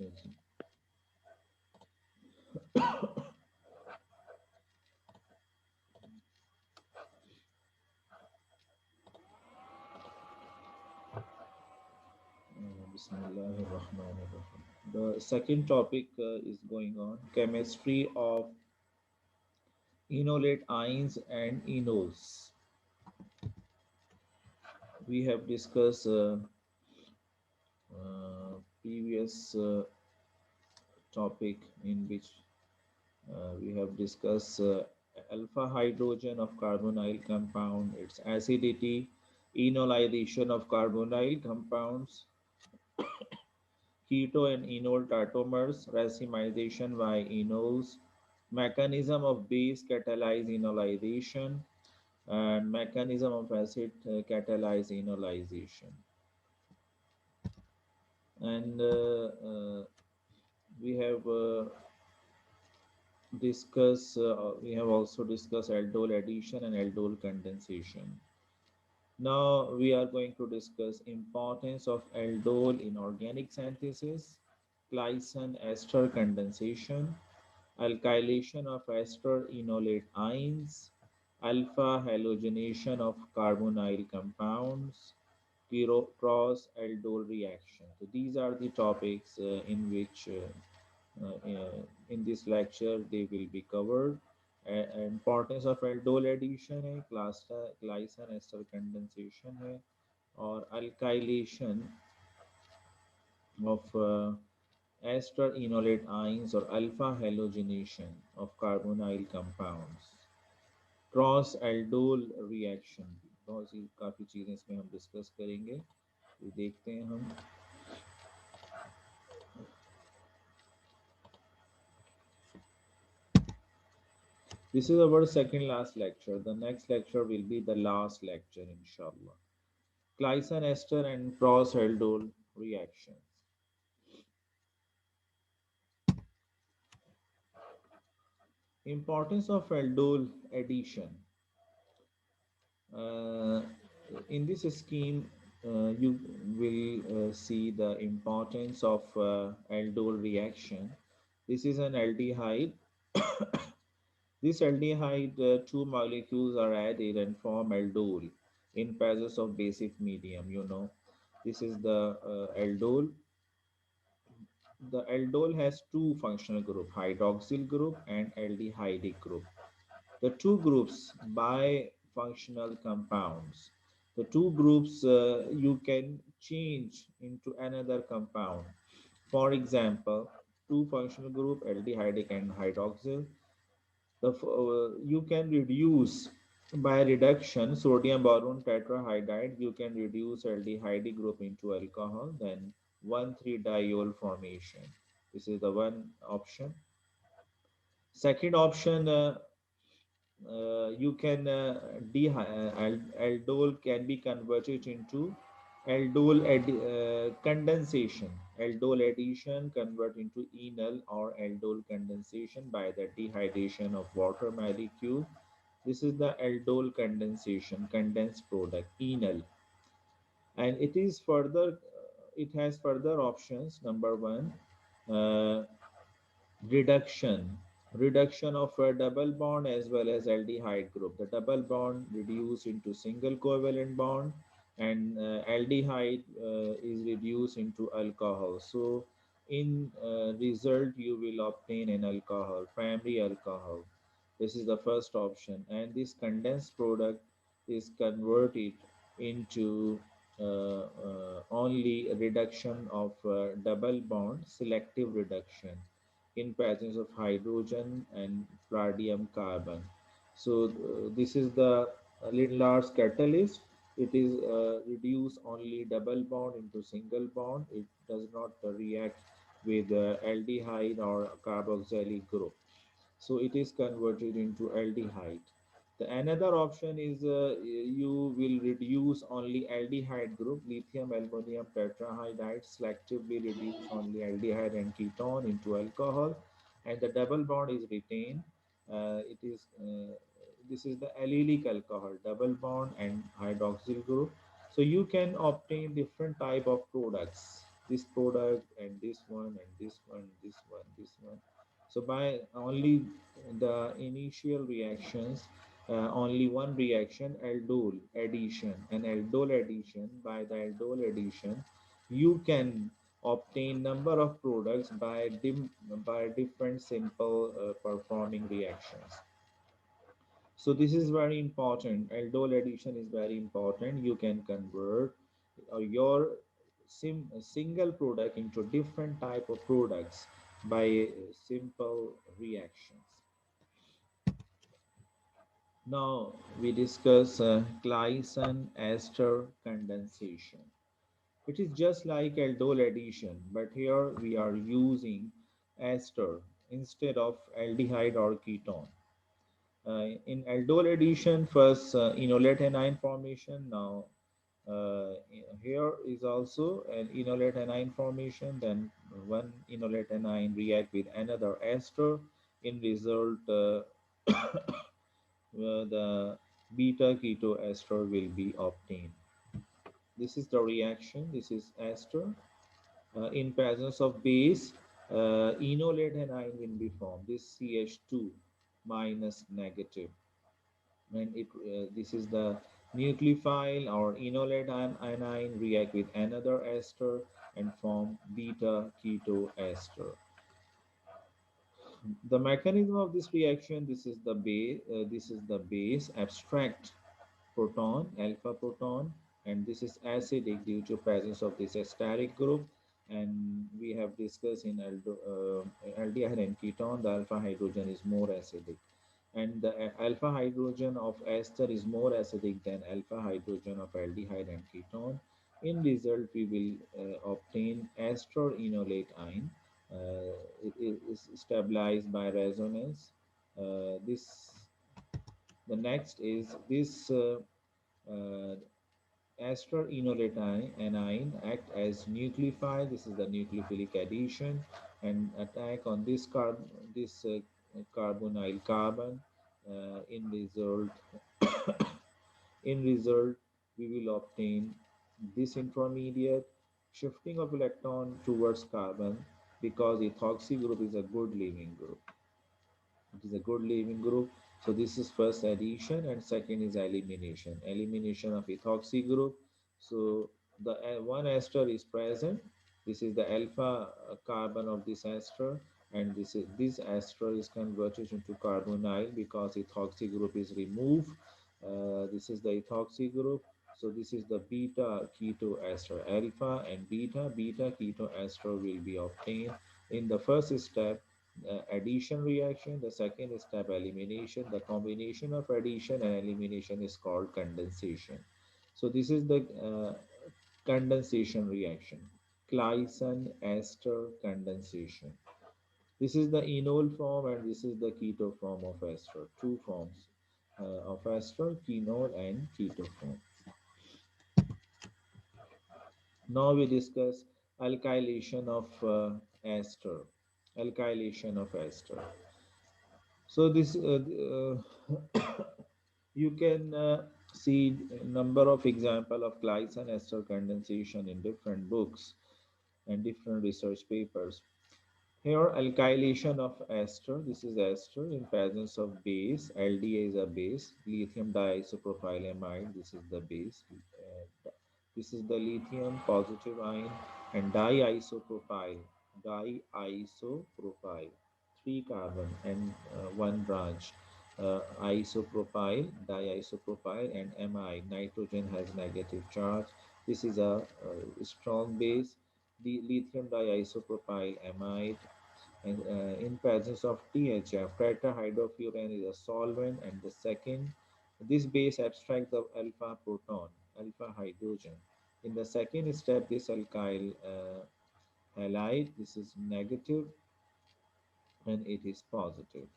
Okay. Bismillahirrahmanirrahim. The second topic is going on chemistry of enolate ions and enols. We have discussed previous topic in which we have discussed alpha hydrogen of carbonyl compound, its acidity, enolization of carbonyl compounds, keto and enol tautomers, racemization by enols, mechanism of base catalyzed enolization, and mechanism of acid catalyzed enolization. And we have we have also discussed aldol addition and aldol condensation. Now we are going to discuss importance of aldol in organic synthesis, glycan ester condensation, alkylation of ester enolate ions, alpha halogenation of carbonyl compounds, cross aldol reaction. So these are the topics in which in this lecture they will be covered. Importance of aldol addition है, glycan ester condensation है, और alkylation of ester enolate ions or alpha halogenation of carbonyl compounds, cross aldol reaction, बहुत सी काफ़ी चीज़ें इसमें हम discuss करेंगे, तो देखते हैं हम. This is our second last lecture. The next lecture will be the last lecture, inshallah. Glycan ester and cross aldol reactions. Importance of aldol addition. Uh, in this scheme, you will see the importance of aldol reaction. This is an aldehyde. This aldehyde, two molecules are added and form aldol in presence of basic medium. This is the aldol. The aldol has two functional group, hydroxyl group and aldehydic group. The two groups bifunctional compounds. The two groups you can change into another compound. For example, two functional group aldehydic and hydroxyl. You can reduce by reduction sodium boron tetrahydride. You can reduce aldehyde group into alcohol, then 1,3-diol formation. This is the one option. Second option, you can aldol can be converted into condensation. Aldol addition convert into enol or aldol condensation by the dehydration of water molecule. This is the aldol condensation, condensed product, enol. And it has further options. Number one, uh, reduction of a double bond as well as aldehyde group. The double bond reduced into single covalent bond, and aldehyde is reduced into alcohol. So in result you will obtain an alcohol, primary alcohol. This is the first option, and this condensed product is converted into only reduction of double bond, selective reduction in presence of hydrogen and radium carbon. So this is the Lindlar's catalyst. It is reduce only double bond into single bond. It does not react with aldehyde or carboxylic group. So it is converted into aldehyde. The another option is you will reduce only aldehyde group, lithium aluminum tetrahydride, selectively reduce only aldehyde and ketone into alcohol, and the double bond is retained. It is This is the allylic alcohol, double bond and hydroxyl group. So you can obtain different type of products this product and this one and this one, this one, this one. So by only the initial reactions, only one reaction, aldol addition, and aldol addition, by the aldol addition, you can obtain number of products by by different simple performing reactions. So this is very important. Aldol addition is very important. You can convert your single product into different type of products by simple reactions. Now we discuss Claisen ester condensation. It is just like aldol addition, but here we are using ester instead of aldehyde or ketone. In aldol addition, first enolate anion formation. Now here is also an enolate anion formation. Then one enolate anion react with another ester. In result, the beta keto ester will be obtained. This is the reaction. This is ester. In presence of base, enolate anion will be formed. This CH2 minus negative. And this is the nucleophile or enolate anion react with another ester and form beta keto ester. The mechanism of this reaction, this is the base abstract proton, alpha proton, and this is acidic due to presence of this steric group. And we have discussed in aldehyde and ketone, the alpha hydrogen is more acidic, and the alpha hydrogen of ester is more acidic than alpha hydrogen of aldehyde and ketone. In result, we will obtain ester enolate ion. It is stabilized by resonance. This the next is this uh, ester enolate anion act as nucleophile. This is the nucleophilic addition and attack on this carbonyl carbon. In result, in result, we will obtain this intermediate shifting of electron towards carbon because ethoxy group is a good leaving group. It is a good leaving group. So this is first addition and second is elimination. Elimination of ethoxy group. So the one ester is present. This is the alpha carbon of this ester, and this ester is converted into carbonyl because ethoxy group is removed. This is the ethoxy group. So this is the beta keto ester. Alpha and beta keto ester will be obtained in the first step, addition reaction. The second step, elimination. The combination of addition and elimination is called condensation. So this is the condensation reaction, Claisen ester condensation. This is the enol form and this is the keto form of ester. Two forms of ester, kenol and keto form. Now we discuss alkylation of ester. Alkylation of ester. So this you can see a number of example of Claisen ester condensation in different books and different research papers. Here, alkylation of ester. This is ester in presence of base. LDA is a base. Lithium diisopropylamide. This is the base. This is the lithium positive ion and diisopropyl. Diisopropyl. Three carbon and one branch. Isopropyl, diisopropyl, and amide. Nitrogen has negative charge. This is a strong base. The lithium diisopropyl amide, and in presence of THF, tetrahydrofuran is a solvent, and the second, this base abstracts the alpha proton, alpha hydrogen. In the second step, this alkyl halide, this is negative and it is positive.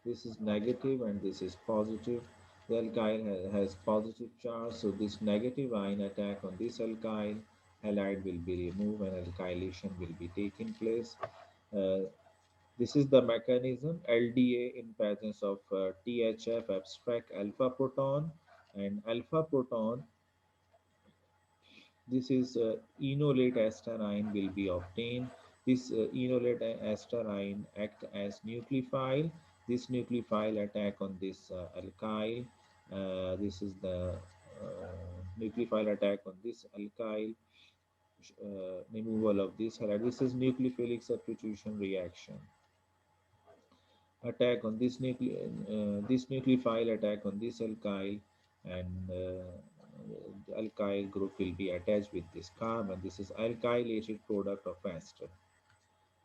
This is negative and this is positive. The alkyl has positive charge, so this negative ion attack on this alkyl halide will be removed and alkylation will be taking place. Uh, This is the mechanism. LDA in presence of THF abstract alpha proton, and alpha proton This is enolate asterine will be obtained. This enolate asterine act as nucleophile. This nucleophile attack on this alkyl. This is the nucleophile attack on this alkyl. Removal of this halide. This is nucleophilic substitution reaction. Attack on this nucleophile attack on this alkyl, and the alkyl group will be attached with this carbon. This is alkylated product of ester.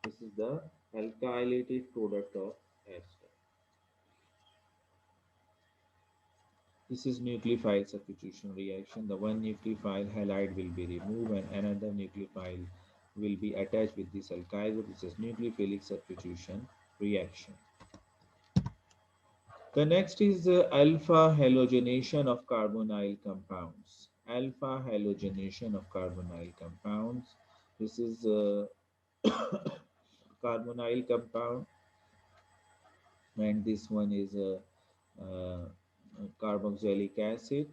This is the alkylated product of ester. This is nucleophile substitution reaction. The one nucleophile halide will be removed and another nucleophile will be attached with this alkyl group. This is nucleophilic substitution reaction. The next is alpha halogenation of carbonyl compounds. Alpha halogenation of carbonyl compounds. This is carbonyl compound, and this one is uh, carboxylic acid.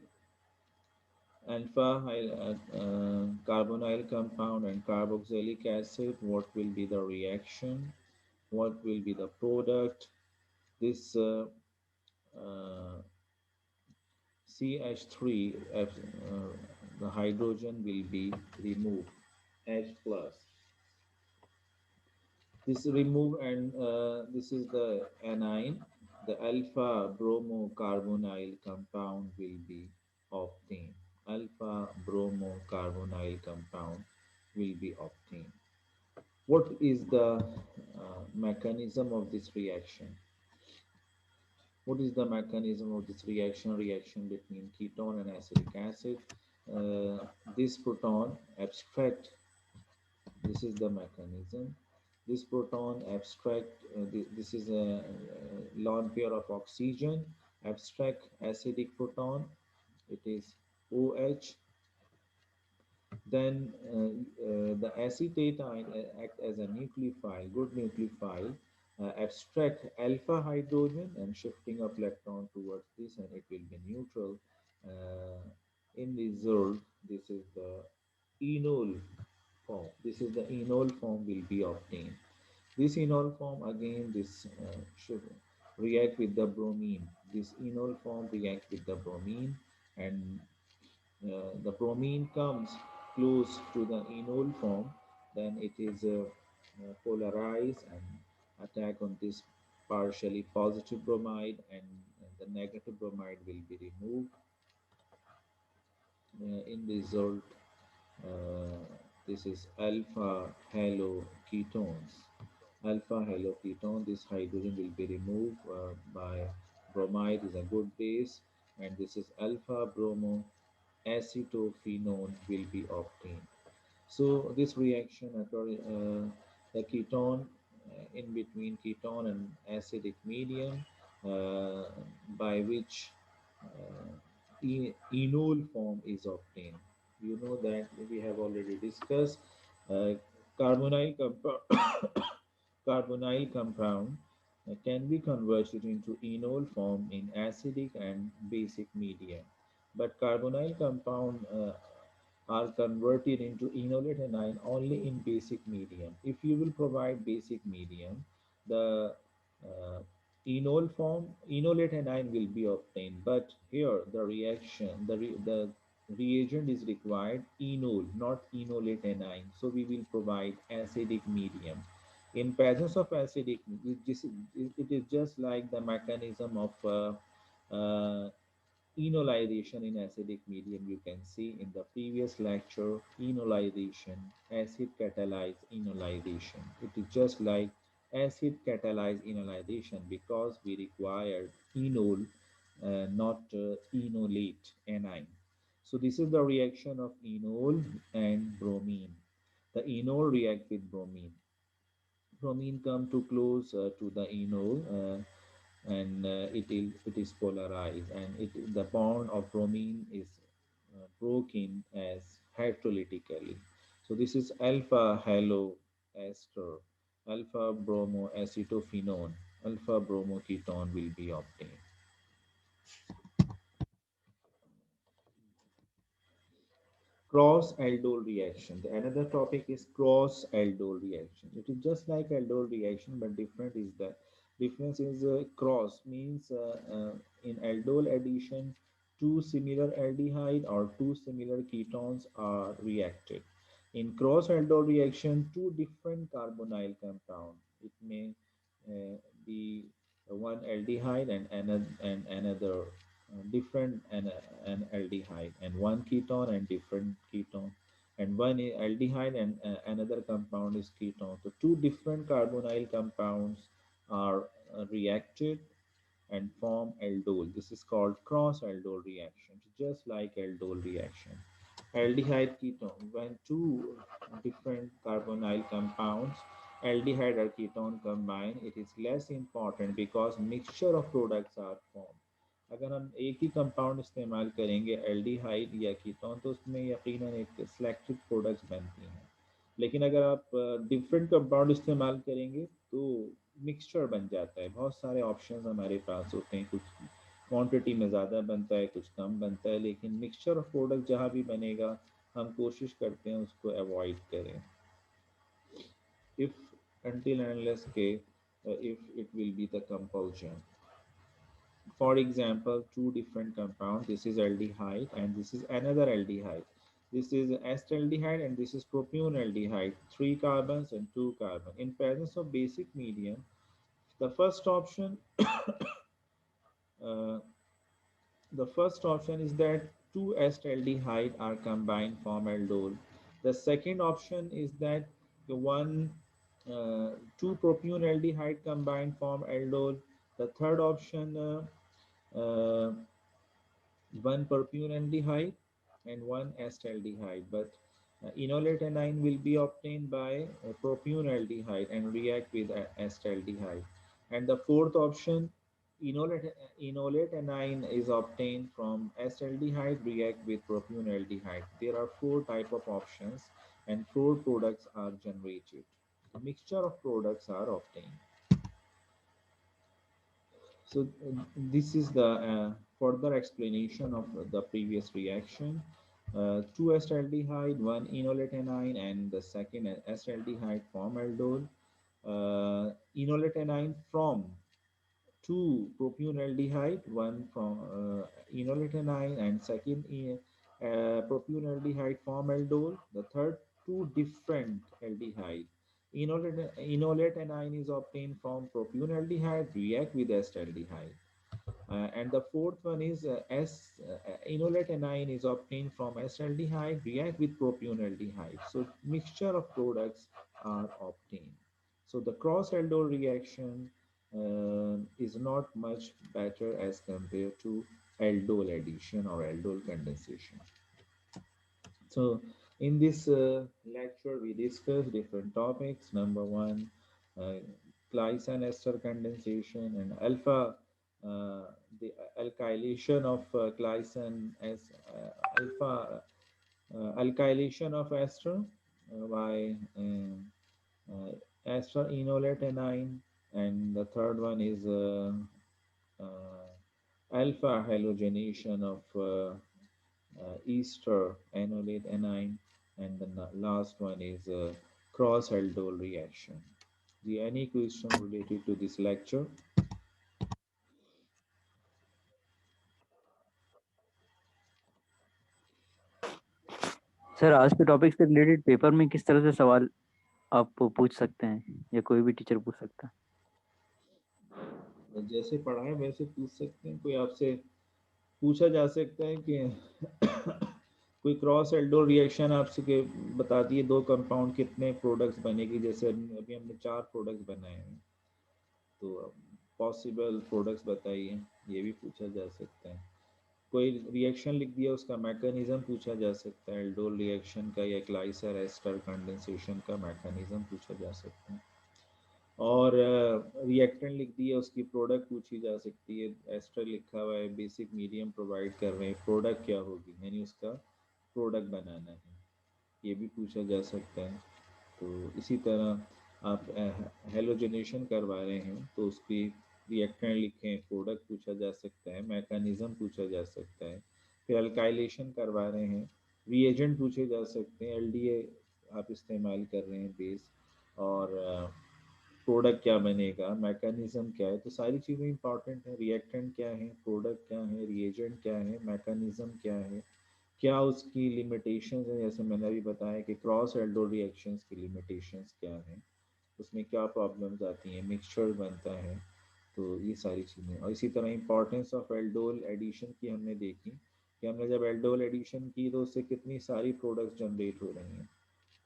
Alpha carbonyl compound and carboxylic acid. What will be the reaction? What will be the product? This CH3, the hydrogen will be removed, H plus. This remove, and this is the anion. The alpha bromocarbonyl compound will be obtained. Alpha bromocarbonyl compound will be obtained. What is the mechanism of this reaction? What is the mechanism of this reaction? Reaction between ketone and acetic acid. This proton abstract. This is the mechanism. This proton abstract. This is a lone pair of oxygen. Abstract acidic proton. It is OH. Then the acetate ion act as a nucleophile, good nucleophile, abstract alpha hydrogen and shifting of electron towards this, and it will be neutral. Uh, in result, this is the enol form. This is the enol form will be obtained. This enol form again, this should react with the bromine. This enol form react with the bromine, and the bromine comes close to the enol form, then it is polarized and attack on this partially positive bromide, and the negative bromide will be removed. In result, uh, this is alpha haloketones. Alpha haloketone, this hydrogen will be removed by bromide is a good base, and this is alpha bromo acetophenone will be obtained. So this reaction occurs the ketone in between ketone and acidic medium, uh, by which enol form is obtained. You know that we have already discussed uh, carbonyl compound. Carbonyl compound can be converted into enol form in acidic and basic media, but carbonyl compound are converted into enolate anion only in basic medium. If you will provide basic medium, the uh, enol form, enolate anion will be obtained. But here the reaction, the reagent is required enol, not enolate anion. So we will provide acidic medium. In presence of acidic, it is just like the mechanism of enolization in acidic medium. You can see in the previous lecture, enolization, acid catalyzed enolization. It is just like acid catalyzed enolization because we required enol, not enolate anion. So this is the reaction of enol and bromine. The enol react with bromine. Bromine come too close to the enol, and it is polarized, and the bond of bromine is broken as hydrolytically. So this is alpha halo ester, alpha bromo acetophenone, alpha bromo ketone will be obtained. Cross aldol reaction. The another topic is cross aldol reaction. It is just like aldol reaction, but different is the difference is cross means in aldol addition, two similar aldehyde or two similar ketones are reacted. In cross aldol reaction, two different carbonyl compound. It may be one aldehyde and another different an aldehyde, and one ketone and different ketone, and one aldehyde and another compound is ketone. So two different carbonyl compounds are reacted and form aldol. This is called cross aldol reaction, just like aldol reaction. Aldehyde ketone, when two different carbonyl compounds, aldehyde or ketone combine, it is less important because mixture of products are formed. अगर हम एक ही compound इस्तेमाल करेंगे aldehyde या ketone तो उसमें यकीनन एक सिलेक्टेड प्रोडक्ट्स बनती हैं, लेकिन अगर आप डिफरेंट कंपाउंड इस्तेमाल करेंगे तो मिक्सचर बन जाता है। बहुत सारे ऑप्शंस हमारे पास होते हैं, कुछ क्वांटिटी में ज़्यादा बनता है, कुछ कम बनता है, लेकिन मिक्सचर ऑफ प्रोडक्ट जहाँ भी बनेगा हम कोशिश करते हैं उसको अवॉइड करें। इफ़ until and unless के if it will be the compulsion. For example, two different compounds. This is aldehyde and this is another aldehyde. This is acetaldehyde and this is propionaldehyde. Three carbons and two carbon. In presence of basic medium, the first option, uh, the first option is that two acetaldehyde are combined form aldol. The second option is that the two propionaldehyde combined form aldol. The third option. One propanediene and one acetaldehyde, but enolate anion will be obtained by propanaldehyde and react with acetaldehyde. And the fourth option, enolate, enolate anion is obtained from acetaldehyde react with propanaldehyde. There are four type of options and four products are generated. A mixture of products are obtained. So this is the further explanation of the previous reaction. Two acetaldehyde, one enolate anion, and the second acetaldehyde form aldol. Enolate anion from two propionaldehyde, one from enolate anion, and second propionaldehyde form aldol. The third, two different aldehyde. Enolate anion is obtained from propionaldehyde, react with acetaldehyde. And the fourth one is enolate anion is obtained from acetaldehyde, react with propionaldehyde. So mixture of products are obtained. So the cross aldol reaction is not much better as compared to aldol addition or aldol condensation. So in this lecture, we discussed different topics. Number one, uh, glycine ester condensation and alpha, the alkylation of glycine as alpha alkylation of ester by ester enolate anion, and the third one is uh, alpha halogenation of ester enolate anion, and the last one is cross aldol reaction. The any question related to this lecture? Sir, आज के topic से related paper में किस तरह से सवाल आप पूछ सकते हैं या कोई भी टीचर पूछ सकता है? जैसे पढ़ाए वैसे पूछ सकते हैं। कोई आपसे पूछा जा सकता है कि कोई क्रॉस एल्डो रिएक्शन आपसे के बता दिए, दो कंपाउंड कितने प्रोडक्ट्स बनेगी, जैसे अभी हमने चार प्रोडक्ट्स बनाए हैं, तो पॉसिबल प्रोडक्ट्स बताइए, ये भी पूछा जा सकता है। कोई रिएक्शन लिख दिया, उसका मैकेनिज्म पूछा जा सकता है, एल्डोल रिएक्शन का या ग्लाइसर एस्टर कंडेंसेशन का मैकेनिज्म पूछा जा सकता है। और रिएक्टेंट लिख दिया, उसकी प्रोडक्ट पूछी जा सकती है। एस्टर लिखा हुआ है, बेसिक मीडियम प्रोवाइड कर रहे हैं, प्रोडक्ट क्या होगी, यानी उसका प्रोडक्ट बनाना है, ये भी पूछा जा सकता है। तो इसी तरह आप हेलोजनेशन करवा रहे हैं तो उसकी रिएक्टेंट लिखें, प्रोडक्ट पूछा जा सकता है, मैकेनिज्म पूछा जा सकता है। फिर अल्काइलेशन करवा रहे हैं रिएजेंट पूछे जा सकते हैं, एलडीए आप इस्तेमाल कर रहे हैं बेस, और प्रोडक्ट क्या बनेगा, मैकेनिज्म क्या है, तो सारी चीज़ें इंपॉर्टेंट है। रिएक्टेंट क्या है, प्रोडक्ट क्या है, रिएजेंट क्या है, मैकेनिज्म क्या है, क्या उसकी लिमिटेशंस है, जैसे मैंने अभी बताया कि क्रॉस एल्डो रिएक्शंस की लिमिटेशंस क्या है, उसमें क्या प्रॉब्लम्स आती हैं, मिक्सचर बनता है, तो ये सारी चीज़ें। और इसी तरह इंपॉर्टेंस ऑफ एल्डोल एडिशन की हमने देखी कि हमने जब एल्डोल एडिशन की तो उससे कितनी सारी प्रोडक्ट्स जनरेट हो रही हैं,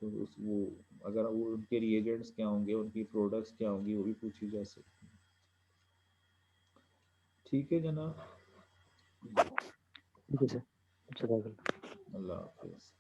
तो उस वो अगर वो उनके रिएजेंट्स क्या होंगे, उनकी प्रोडक्ट्स क्या होंगी, वो भी पूछी जा सकती है। ठीक है जनाब। ठीक है सर। जज़ाकल्लाह। अल्लाह हाफिज़।